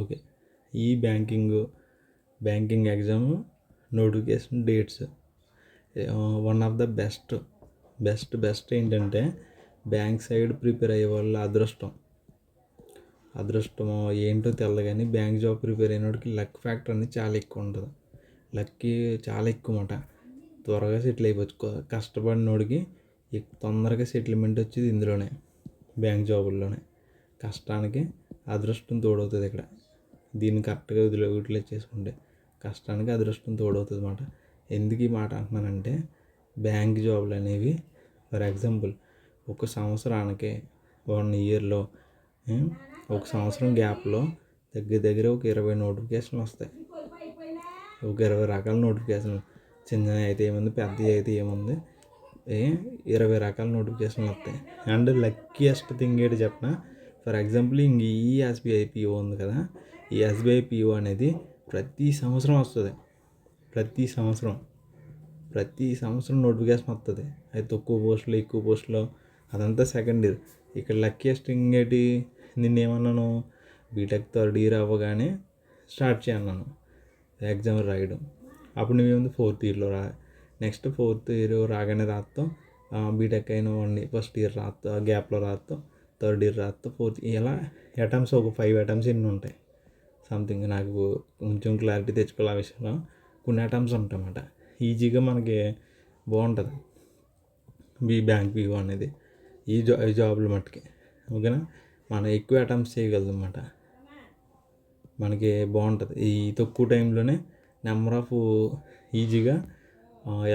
Okay. ఈ banking exam notification dates one of the best ఏంటంటే bank side prepare అయ్యే వాళ్ళ అదృష్టమో ఏంటో తెలదు కానీ బ్యాంక్ జాబ్ ప్రిపేర్ అయినోడికి లక్ ఫ్యాక్టర్ అనేది చాలా ఎక్కువ ఉంటుంది. లక్కీ చాలా ఎక్కువ మాట. త్వరగా సెటిల్ అయిపోవచ్చు. కష్టపడినోడికి తొందరగా సెటిల్మెంట్ వచ్చేది ఇందులోనే, బ్యాంక్ జాబుల్లోనే. కష్టానికి అదృష్టం తోడవుతుంది ఇక్కడ. దీన్ని కరెక్ట్గా యూటిలైజ్ చేసుకుంటే కష్టానికి అదృష్టం తోడవుతుంది అన్నమాట. ఎందుకు ఈ మాట అంటున్నానంటే బ్యాంక్ జాబులు అనేవి ఫర్ ఎగ్జాంపుల్ ఒక సంవత్సరానికి 1 ఇయర్లో ఒక సంవత్సరం గ్యాప్లో దగ్గర ఒక 20 నోటిఫికేషన్లు వస్తాయి. ఒక 20 రకాల నోటిఫికేషన్లు, చిన్నవి అయితే ఏముంది, పెద్దవి అయితే ఏముంది, 20 రకాల నోటిఫికేషన్లు వస్తాయి. అండ్ లక్కీయెస్ట్ థింగ్ ఏంటి చెప్పిన, ఫర్ ఎగ్జాంపుల్ ఈ ఎస్బీఐ పిఓ ఉంది కదా, ఈ ఎస్బీఐ పిఓ అనేది ప్రతి సంవత్సరం వస్తుంది. ప్రతి సంవత్సరం నోటిఫికేషన్ వస్తుంది. అది తక్కువ పోస్టులు ఎక్కువ పోస్టులు అదంతా సెకండ్ ఇయర్. ఇక్కడ లక్కీయెస్ట్ థింగ్ ఏంటి, నిన్నేమన్నాను, బీటెక్ థర్డ్ ఇయర్ అవ్వగానే స్టార్ట్ చేయన్నాను ఎగ్జామ్ రాయడం. అప్పుడు నువ్వేముంది ఫోర్త్ ఇయర్లో నెక్స్ట్ ఫోర్త్ ఇయర్ రాగానే రాస్తాం. బీటెక్ అయిన ఫస్ట్ ఇయర్ రాస్తాం, గ్యాప్లో రాస్తాం, థర్డ్ ఇయర్ రాస్తాం, ఫోర్త్ ఇలా అటెంప్ట్స్ ఒక 5 అటెంప్ట్స్ ఎన్ని ఉంటాయి సంథింగ్. నాకు కొంచెం క్లారిటీ తెచ్చుకోవాలి ఆ విషయంలో. కొన్ని అటెంప్ట్స్ ఉంటాయి అన్నమాట. ఈజీగా మనకి బాగుంటుంది బ్యాంక్ పీఓ అనేది. ఈ జాబ్లు మట్టుకి ఓకేనా, మనం ఎక్కువ అటెంప్ట్స్ చేయగలదు అన్నమాట. మనకి బాగుంటుంది. ఈ తక్కువ టైంలోనే నెంబర్ ఆఫ్ ఈజీగా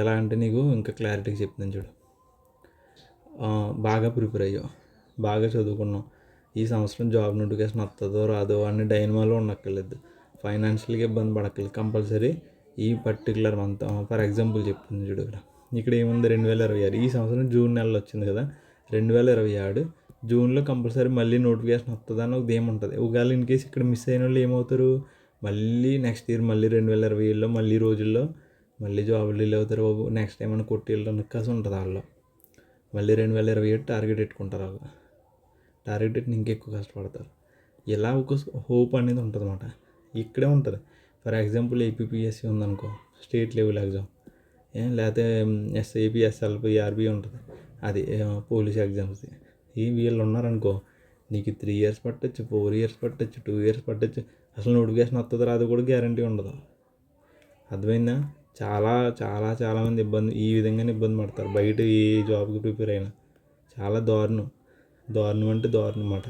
ఎలా అంటే నీకు ఇంకా క్లారిటీగా చెప్తాను చూడు. బాగా ప్రిపేర్ అయ్యావు, బాగా చదువుకున్నావు, ఈ సంవత్సరం జాబ్ నోటిఫికేషన్ వస్తుందో రాదో అని డైనమాలో ఉండక్కర్లేదు, ఫైనాన్షియల్గా ఇబ్బంది పడక్కర్లేదు. కంపల్సరీ ఈ పర్టికులర్ మంత్ ఫర్ ఎగ్జాంపుల్ చెప్తుంది చూడు. ఇక్కడ ఏముంది 2026, ఈ సంవత్సరం జూన్ నెలలో వచ్చింది కదా, 2026 జూన్లో కంపల్సరీ మళ్ళీ నోటిఫికేషన్ వస్తుంది అని ఒక ఏముంటుంది. ఒకవేళ ఇన్ కేసు ఇక్కడ మిస్ అయిన వాళ్ళు ఏమవుతారు, మళ్ళీ నెక్స్ట్ ఇయర్ మళ్ళీ 2027లో మళ్ళీ రోజుల్లో మళ్ళీ జాబులు రిలీజ్ అవుతారు. నెక్స్ట్ ఏమైనా కొట్టేళ్ళని కసి ఉంటుంది వాళ్ళు. మళ్ళీ 2027 టార్గెట్ పెట్టుకుంటారు. వాళ్ళు టార్గెట్ పెట్టి ఇంకెక్కువ కష్టపడతారు. ఇలా ఒక హోప్ అనేది ఉంటుంది అన్నమాట. ఇక్కడే ఉంటుంది. ఫర్ ఎగ్జాంపుల్ ఏపీపీఎస్సీ ఉందనుకో, స్టేట్ లెవెల్ ఎగ్జామ్, లేకపోతే ఎస్ఐపి ఎస్ఎల్పి ఆర్బీ ఉంటుంది, అది పోలీస్ ఎగ్జామ్స్. వీళ్ళు ఉన్నారనుకో, నీకు 3 ఇయర్స్ పట్టచ్చు, 4 ఇయర్స్ పట్టచ్చు, 2 ఇయర్స్ పట్టచ్చు. అసలు నోటిఫికేషన్ వస్తుంది రాదు కూడా గ్యారంటీ ఉండదు. అర్థమైందా? చాలా చాలా చాలామంది ఈ విధంగానే ఇబ్బంది పడతారు బయట ఏ జాబ్కి ప్రిపేర్ అయినా. చాలా దారుణం అంటే దారుణం అన్నమాట.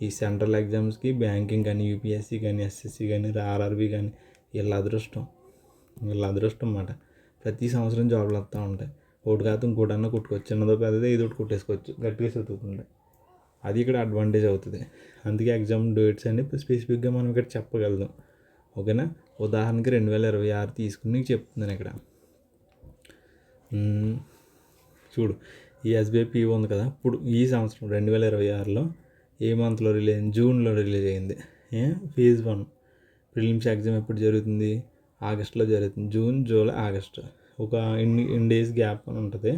ఈ సెంట్రల్ ఎగ్జామ్స్కి బ్యాంకింగ్ కానీ, యూపీఎస్సీ కానీ, ఎస్ఎస్సి కానీ, ఆర్ఆర్బీ కానీ వీళ్ళ అదృష్టం అన్నమాట. ప్రతి సంవత్సరం జాబ్లు వస్తూ ఉంటాయి. ఒకటి కాదు ఇంకోటన్నా కొట్టుకోవచ్చు, చిన్నదో పెద్దదో ఏదో ఒకటి కొట్టేసుకోవచ్చు గట్టిగా చదువుకుంటే. అది ఇక్కడ అడ్వాంటేజ్ అవుతుంది. అందుకే ఎగ్జామ్ డేట్స్ అని స్పెసిఫిక్గా మనం ఇక్కడ చెప్పగలుగుతాం. ఓకేనా, ఉదాహరణకి 2026 తీసుకుని నీకు చెప్తున్నాను ఇక్కడ. చూడు, ఈ ఎస్బీఐ పిఓ ఉంది కదా, ఇప్పుడు ఈ సంవత్సరం 2026లో ఏ మంత్లో రిలీజ్ అయింది, జూన్లో రిలీజ్ అయింది. ఫేజ్ 1 ప్రిలిమ్స్ ఎగ్జామ్ ఎప్పుడు జరుగుతుంది, ఆగస్టులో జరుగుతుంది. జూన్, జూలై, ఆగస్టు ఒక ఇన్ డేస్ గ్యాప్ అని ఉంటుంది.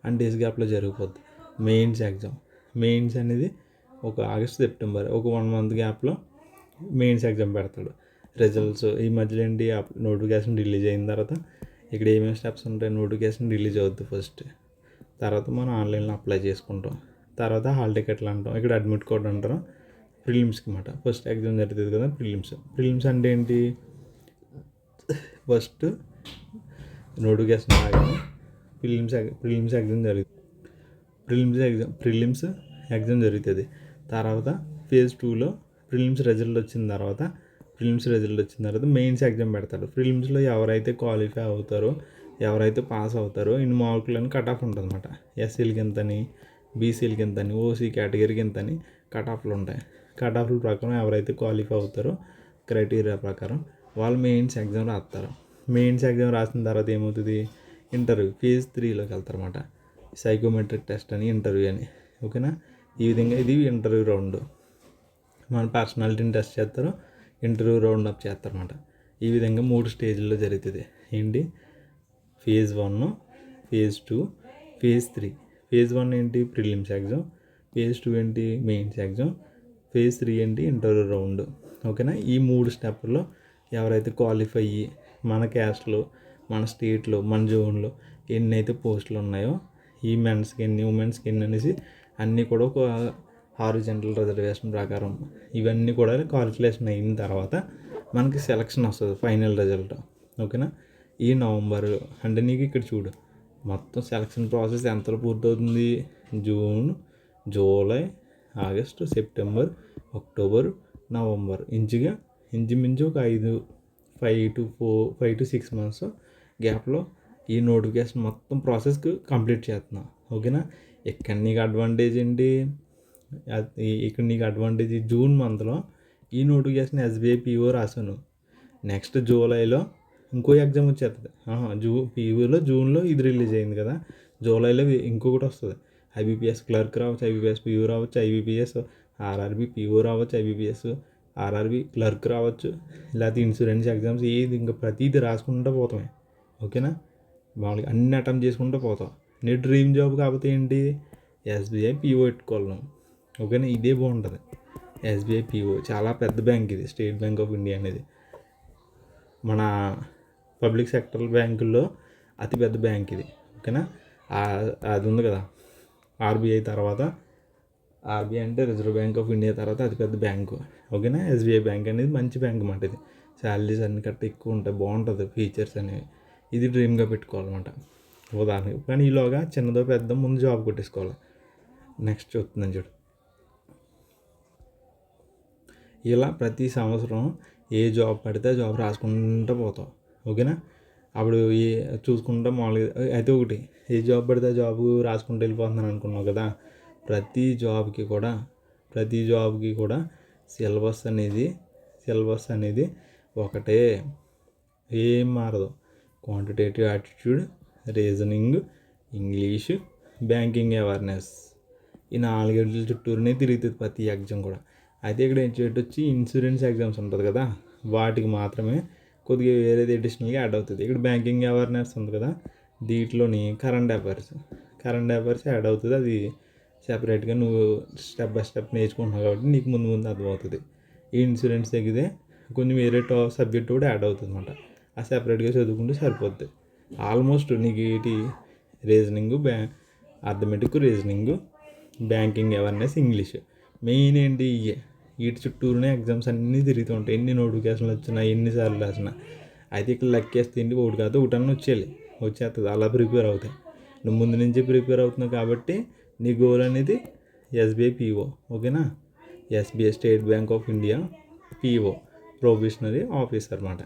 అన్ డేస్ గ్యాప్లో జరిగిపోద్ది మెయిన్స్ అనేది ఒక ఆగస్ట్, సెప్టెంబర్, ఒక 1 మంత్ గ్యాప్లో మెయిన్స్ ఎగ్జామ్ పెడతాడు. రిజల్ట్స్ ఈ మధ్యలో ఏంటి, నోటిఫికేషన్ రిలీజ్ అయిన తర్వాత ఇక్కడ ఏమేమి స్టెప్స్ ఉంటాయి, నోటిఫికేషన్ రిలీజ్ అవుద్ది ఫస్ట్, తర్వాత మనం ఆన్లైన్లో అప్లై చేసుకుంటాం, తర్వాత హాల్ టికెట్లు అంటాం, ఇక్కడ అడ్మిట్ కార్డ్ అంటారు. ప్రిలిమ్స్కి అన్నమాట. ఫస్ట్ ఎగ్జామ్ జరుగుతుంది కదా ప్రిలిమ్స్ అంటే ఏంటి, ఫస్ట్ నోటిఫికేషన్ రాగానే ప్రిలిమ్స్ ఎగ్జామ్ జరుగుతుంది. ప్రిలిమ్స్ ఎగ్జామ్ జరుగుతుంది. తర్వాత ఫేజ్ 2లో ప్రిలిమ్స్ రిజల్ట్ వచ్చిన తర్వాత మెయిన్స్ ఎగ్జామ్ పెడతారు. ప్రిలిమ్స్లో ఎవరైతే క్వాలిఫై అవుతారో, ఎవరైతే పాస్ అవుతారో ఇన్ని మార్కులని కట్ ఆఫ్ ఉంటుంది అన్నమాట. ఎస్సీలకి ఎంతని, బీసీలకి ఎంతని, ఓసీ కేటగిరీకి ఎంతని కట్ ఆఫ్లు ఉంటాయి. కట్ ఆఫ్ల ప్రకారం ఎవరైతే క్వాలిఫై అవుతారో క్రైటీరియా ప్రకారం వాళ్ళు మెయిన్స్ ఎగ్జామ్ రాస్తారు. మెయిన్స్ ఎగ్జామ్ రాసిన తర్వాత ఏమవుతుంది, ఇంటర్వ్యూ ఫేజ్ 3లోకి వెళ్తారన్నమాట. సైకోమెట్రిక్ టెస్ట్ అని, ఇంటర్వ్యూ అని. ఓకేనా, ఈ విధంగా ఇది ఇంటర్వ్యూ రౌండ్. మన పర్సనాలిటీని టెస్ట్ చేస్తారు, ఇంటర్వ్యూ రౌండ్ అప్ చేస్తారన్నమాట. ఈ విధంగా 3 స్టేజ్ల్లో జరుగుతుంది. ఏంటి, ఫేజ్ 1, ఫేజ్ 2, ఫేజ్ 3. ఫేజ్ 1 ఏంటి, ప్రిలిమ్స్ ఎగ్జామ్. ఫేజ్ 2 ఏంటి, మెయిన్స్ ఎగ్జామ్. ఫేజ్ 3 ఏంటి, ఇంటర్వ్యూ రౌండ్. ఓకేనా. ఈ 3 స్టెప్పుల్లో ఎవరైతే క్వాలిఫై అయ్యి మన క్యాస్ట్లో, మన స్టేట్లో, మన జోన్లో ఎన్నైతే పోస్టులు ఉన్నాయో ఈ మెన్స్కి ఎన్ని, ఉమెన్స్కి ఎన్ని అనేసి అన్నీ కూడా ఒక హారిజంటల్ రిజర్వేషన్ ప్రకారం ఇవన్నీ కూడా కాలిక్యులేషన్ అయిన తర్వాత మనకి సెలక్షన్ వస్తుంది ఫైనల్ రిజల్ట్. ఓకేనా. ఈ నవంబర్ అంటే నీకు ఇక్కడ చూడు మొత్తం సెలక్షన్ ప్రాసెస్ ఎంతలో పూర్తవుతుంది. June, July, August, September, October, November ఇంచుమించు ఒక 5 to 6 months గ్యాప్లో ఈ నోటిఫికేషన్ మొత్తం ప్రాసెస్కి కంప్లీట్ చేస్తున్నాం. ఓకేనా. ఇక్కడ నీకు అడ్వాంటేజ్ ఏంటి, ఇక్కడ నీకు అడ్వాంటేజ్ జూన్ మంత్లో ఈ నోటిఫికేషన్ ఎస్బీఐ పీఓ రాశాను. నెక్స్ట్ జూలైలో ఇంకో ఎగ్జామ్ వచ్చేస్తుంది. పీఓలో జూన్లో ఇది రిలీజ్ అయింది కదా, జూలైలో ఇంకొకటి వస్తుంది. ఐబీపీఎస్ క్లర్క్ రావచ్చు, ఐబీపీఎస్ పీఓ రావచ్చు, ఐబీపీఎస్ ఆర్ఆర్బీ పీఓ రావచ్చు, ఐబీపీఎస్ ఆర్ఆర్బీ క్లర్క్ రావచ్చు, లేకపోతే ఇన్సూరెన్స్ ఎగ్జామ్స్ ఏది ఇంకా ప్రతిదీ రాసుకుంటూ పోతామే. ఓకేనా. మామూలుగా అన్ని అటెంప్ట్ చేసుకుంటూ పోతాం. నీ డ్రీమ్ జాబ్ కాకపోతే ఏంటి, ఎస్బీఐ పీఓ పెట్టుకోవాలి. ఓకేనా. ఇదే బాగుంటుంది. ఎస్బీఐ పీఓ చాలా పెద్ద బ్యాంక్ ఇది, స్టేట్ బ్యాంక్ ఆఫ్ ఇండియా అనేది మన పబ్లిక్ సెక్టర్ బ్యాంకుల్లో అతిపెద్ద బ్యాంక్ ఇది. ఓకేనా. అది ఉంది కదా ఆర్బీఐ తర్వాత, ఆర్బీఐ అంటే రిజర్వ్ బ్యాంక్ ఆఫ్ ఇండియా తర్వాత అతిపెద్ద బ్యాంకు. ఓకేనా. ఎస్బీఐ బ్యాంక్ అనేది మంచి బ్యాంక్ అన్నమాట. ఇది శాలరీస్ అన్ని కట్ట ఎక్కువ ఉంటాయి, బాగుంటుంది ఫీచర్స్ అనేవి. ఇది డ్రీమ్గా పెట్టుకోవాలన్నమాట ఉదాహరణకి. కానీ ఈలోగా చిన్నదో పెద్ద ముందు జాబ్ కొట్టేసుకోవాలి. నెక్స్ట్ చూస్తున్నాను చూడు, ఇలా ప్రతి సంవత్సరం ఏ జాబ్ పడితే జాబ్ రాసుకుంటూ పోతాం. ఓకేనా. అప్పుడు చూసుకుంటా మామూలుగా అయితే ఒకటి ఏ జాబ్ పడితే జాబ్ రాసుకుంటూ వెళ్ళిపోతున్నాను అనుకున్నావు కదా, ప్రతి జాబ్కి కూడా సిలబస్ అనేది ఒకటే, ఏం మారదు. Quantitative aptitude, reasoning, English, banking awareness ఈ 4 చుట్టూరునే తిరుగుతుంది ప్రతి ఎగ్జామ్ కూడా. అయితే ఇక్కడ ఏం చేయటం వచ్చి ఇన్సూరెన్స్ ఎగ్జామ్స్ ఉంటుంది కదా, వాటికి మాత్రమే కొద్దిగా వేరేది అడిషనల్గా యాడ్ అవుతుంది. ఇక్కడ బ్యాంకింగ్ అవేర్నెస్ ఉంది కదా, దీంట్లోని కరెంట్ అఫైర్స్ యాడ్ అవుతుంది. అది సెపరేట్గా నువ్వు స్టెప్ బై స్టెప్ నేర్చుకుంటున్నావు కాబట్టి నీకు ముందు అర్థమవుతుంది. ఈ ఇన్సూరెన్స్ తగ్గితే కొంచెం వేరే సబ్జెక్ట్ కూడా యాడ్ అవుతుంది అనమాట. ఆ సెపరేట్గా చదువుకుంటే సరిపోద్ది. ఆల్మోస్ట్ నీకు ఏంటి reasoning, arithmetic, reasoning, banking awareness, English main ఏంటి ఇవే. వీటి చుట్టూరునే ఎగ్జామ్స్ అన్నీ తిరుగుతూ ఉంటాయి. ఎన్ని నోటిఫికేషన్లు వచ్చినా, ఎన్నిసార్లు రాసినా. అయితే ఇక్కడ లెక్కేస్తే ఏంటి ఒకటి కాదు ఒకటన్నా వచ్చేస్తుంది. అలా ప్రిపేర్ అవుతాయి. నువ్వు ముందు నుంచి ప్రిపేర్ అవుతున్నావు కాబట్టి నీ గోల్ అనేది ఎస్బీఐ పీఓ. ఓకేనా. SBI state bank of India PO, probationary officer అన్నమాట.